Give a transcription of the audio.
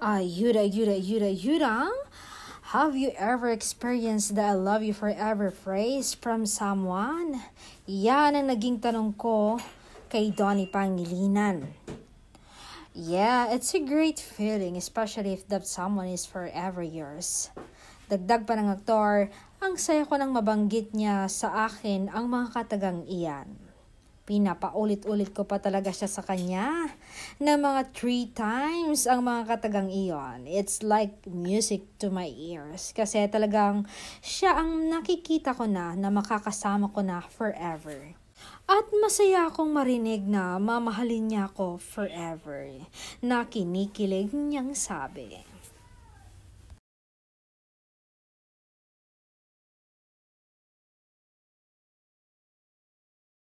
Ayuda. Have you ever experienced the I love you forever phrase from someone? Yan ang naging tanong ko kay Donnie Pangilinan. Yeah, it's a great feeling, especially if that someone is forever yours. Dagdag pa ng aktor, ang saya ko nang mabanggit niya sa akin ang mga katagang iyan. Pinapaulit-ulit ko pa talaga siya sa kanya na mga 3 times ang mga katagang iyon. It's like music to my ears. Kasi talagang siya ang nakikita ko na makakasama ko na forever. At masaya akong marinig na mamahalin niya ako forever. Na kinikilig niyang sabi.